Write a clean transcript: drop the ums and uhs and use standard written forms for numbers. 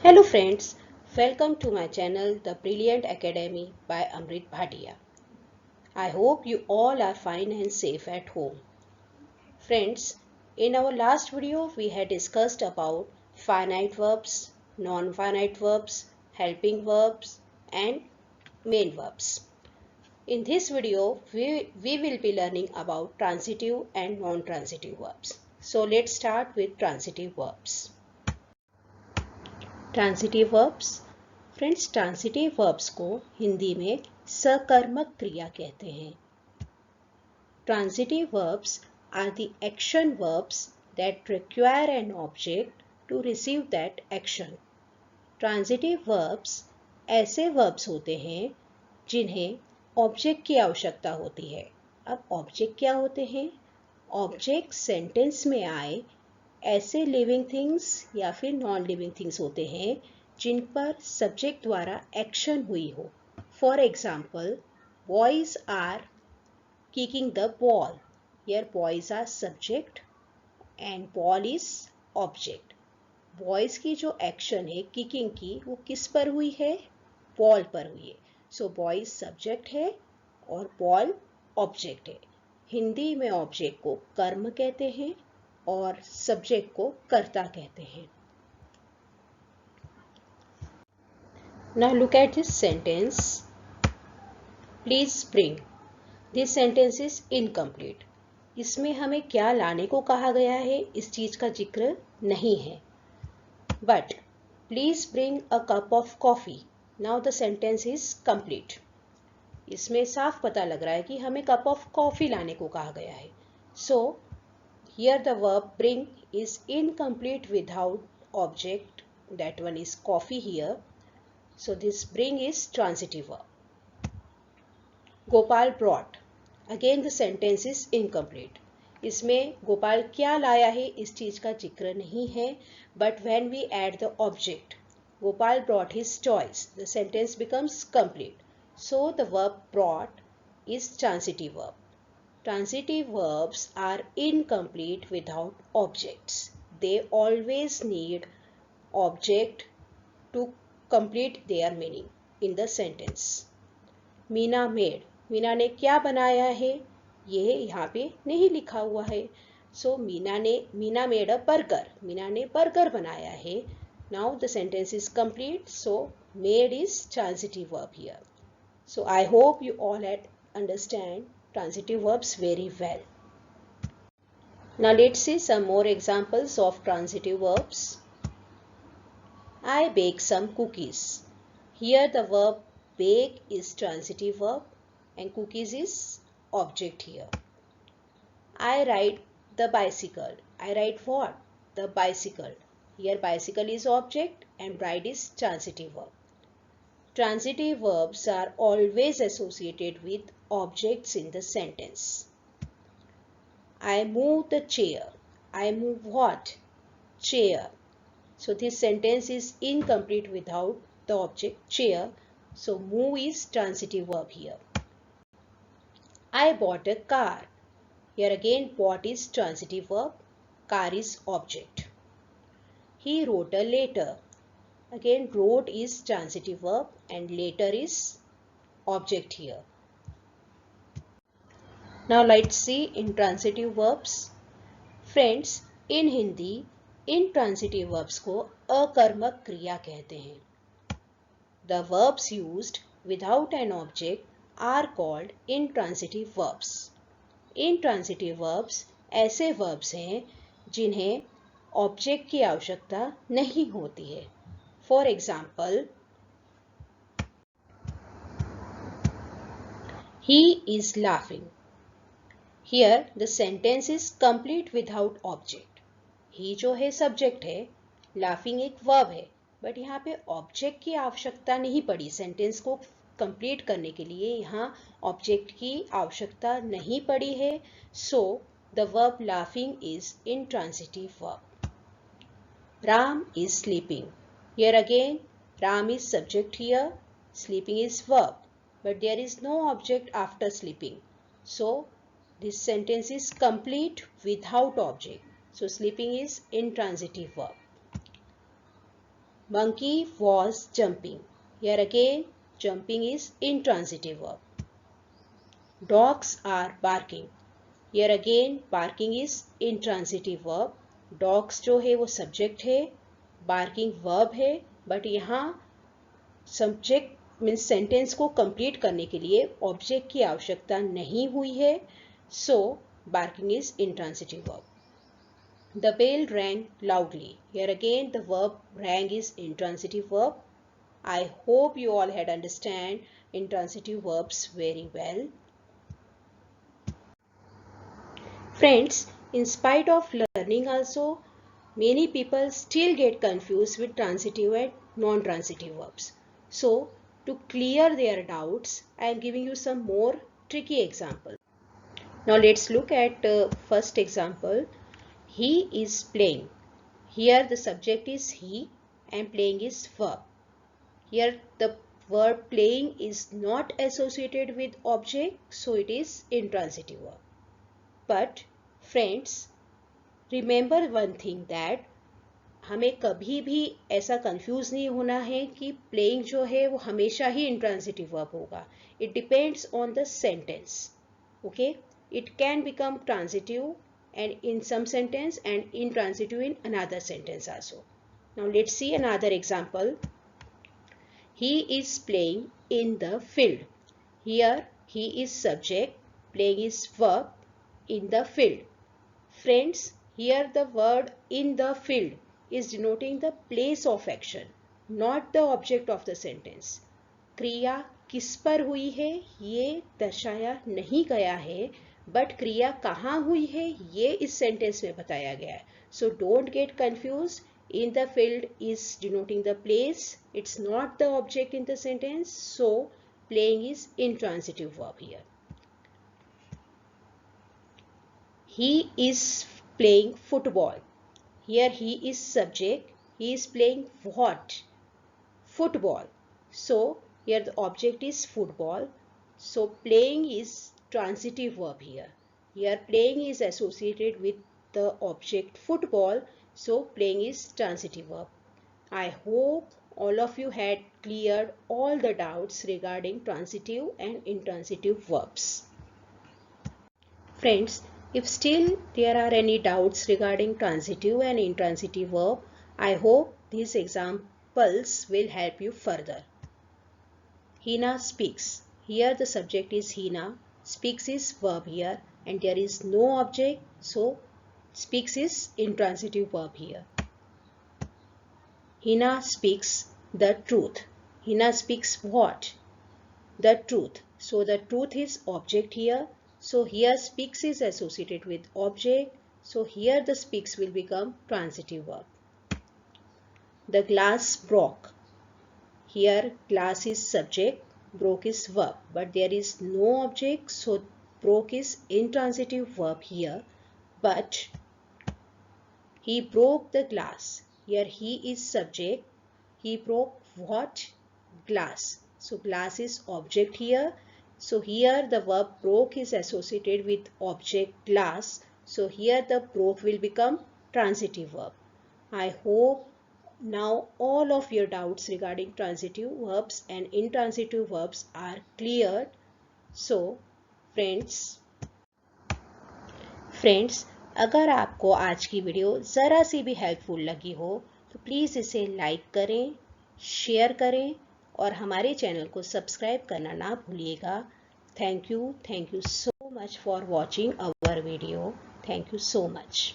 Hello friends, welcome to my channel The Brilliant Academy by Amrit Bhatia. I hope you all are fine and safe at home. Friends, in our last video we had discussed about finite verbs, non-finite verbs, helping verbs and main verbs. In this video we will be learning about transitive and non-transitive verbs. So let's start with transitive verbs. Transitive verbs friends transitive verbs को हिंदी में सकर्मक क्रिया कहते हैं. Transitive verbs are the action verbs that require an object to receive that action. Transitive verbs ऐसे verbs होते हैं जिन्हें ऑब्जेक्ट की आवश्यकता होती है. अब ऑब्जेक्ट क्या होते हैं? ऑब्जेक्ट सेंटेंस में आए ऐसे लिविंग थिंग्स या फिर नॉन लिविंग थिंग्स होते हैं जिन पर सब्जेक्ट द्वारा एक्शन हुई हो. For example, boys are kicking the ball. Here boys are subject and ball is object. Boys की जो एक्शन है किकिंग की, वो किस पर हुई है? बॉल पर हुई है. सो बॉयज सब्जेक्ट है और बॉल ऑब्जेक्ट है. हिंदी में ऑब्जेक्ट को कर्म कहते हैं और सब्जेक्ट को कर्ता कहते हैं. Now look at this sentence. Please bring. This sentence is incomplete. इसमें हमें क्या लाने को कहा गया है इस चीज का जिक्र नहीं है. But please bring a cup of coffee. Now the sentence is complete. इसमें साफ पता लग रहा है कि हमें कप ऑफ कॉफी लाने को कहा गया है. So here the verb bring is incomplete without object. That one is coffee here. So this bring is transitive verb. Gopal brought. Again the sentence is incomplete. इसमें गोपाल क्या लाया है इस चीज का जिक्र नहीं है. But when we add the object, Gopal brought his toys, the sentence becomes complete. So the verb brought is transitive verb. Transitive verbs are incomplete without objects. They always need object to complete their meaning in the sentence. Meena made. Meena ने क्या बनाया है ये यहाँ पे नहीं लिखा हुआ है. So Meena made a burger. Meena ने बर्गर बनाया है. Now the sentence is complete. So made is transitive verb here. So I hope you all understand transitive verbs very well. Now let's see some more examples of transitive verbs. I bake some cookies. Here the verb bake is transitive verb and cookies is object here. I ride the bicycle. I ride what? The bicycle. Here bicycle is object and ride is transitive verb. Transitive verbs are always associated with objects in the sentence. I move the chair. I move what? Chair. So this sentence is incomplete without the object chair. So move is transitive verb here. I bought a car. Here again bought is transitive verb. Car is object. He wrote a letter. Again wrote is transitive verb and later is object here. Now let's see intransitive verbs. Friends, in Hindi intransitive verbs को अकर्मक क्रिया कहते हैं. The verbs used without an object are called intransitive verbs. Intransitive verbs ऐसे verbs हैं जिन्हें object की आवश्यकता नहीं होती है. For example, he is laughing. Here the sentence is complete without object. He जो है subject है, laughing एक verb है, but यहाँ पे object की आवश्यकता नहीं पड़ी. Sentence को complete करने के लिए यहाँ object की आवश्यकता नहीं पड़ी है. So the verb laughing is intransitive verb. Ram is sleeping. Here again Ram is subject here, sleeping is verb, but there is no object after sleeping. So this sentence is complete without object. So sleeping is intransitive verb. Monkey was jumping. Here again, jumping is intransitive verb. Dogs are barking. Here again, barking is intransitive verb. Dogs जो है वो subject है, barking verb है, but यहाँ subject means sentence को complete करने के लिए ऑब्जेक्ट की आवश्यकता नहीं हुई है, so barking is intransitive verb. The bell rang loudly. Here again the verb rang is intransitive verb. I hope you all had understand intransitive verbs very well. Friends, in spite of learning also, many people still get confused with transitive and non-transitive verbs. So, to clear their doubts, I am giving you some more tricky examples. Now, let's look at first example. He is playing. Here the subject is he and playing is verb. Here the verb playing is not associated with object, so it is intransitive verb. But friends, remember one thing that हमें कभी भी ऐसा confuse नहीं होना है कि playing जो है वो हमेशा ही इंट्रांसिटिव वर्ब होगा. It depends on the sentence. Okay, it can become transitive and in some sentence and intransitive in another sentence also. Now let's see another example. He is playing in the field. Here he is subject, playing is verb, in the field. Friends, here the word in the field is denoting the place of action, not the object of the sentence. क्रिया किस पर हुई है ये दर्शाया नहीं गया है, बट क्रिया कहाँ हुई है ये इस सेंटेंस में बताया गया है. So don't get confuse. In the field is denoting the place, it's not the object in the sentence, so playing is intransitive verb here. He is playing football. Here he is subject, he is playing what? Football. So here the object is football, so playing is transitive verb here. Here playing is associated with the object football, so playing is transitive verb. I hope all of you had cleared all the doubts regarding transitive and intransitive verbs. Friends, if still there are any doubts regarding transitive and intransitive verb, I hope these examples will help you further. Hina speaks. Here the subject is Hina. Speaks is verb here and there is no object, so speaks is intransitive verb here. Hina speaks the truth. Hina speaks what? The truth. So the truth is object here. So here speaks is associated with object. So here the speaks will become transitive verb. The glass broke. Here glass is subject, broke is verb, but there is no object, so broke is intransitive verb here. But he broke the glass. Here he is subject, he broke what? Glass. So glass is object here. So here the verb broke is associated with object glass. So here the broke will become transitive verb. I hope now all of your doubts regarding transitive verbs and intransitive verbs are cleared. So friends, अगर आपको आज की video ज़रा सी भी helpful लगी हो तो please इसे लाइक करें, शेयर करें और हमारे चैनल को सब्सक्राइब करना ना भूलिएगा. Thank you so much for watching our video. Thank you so much.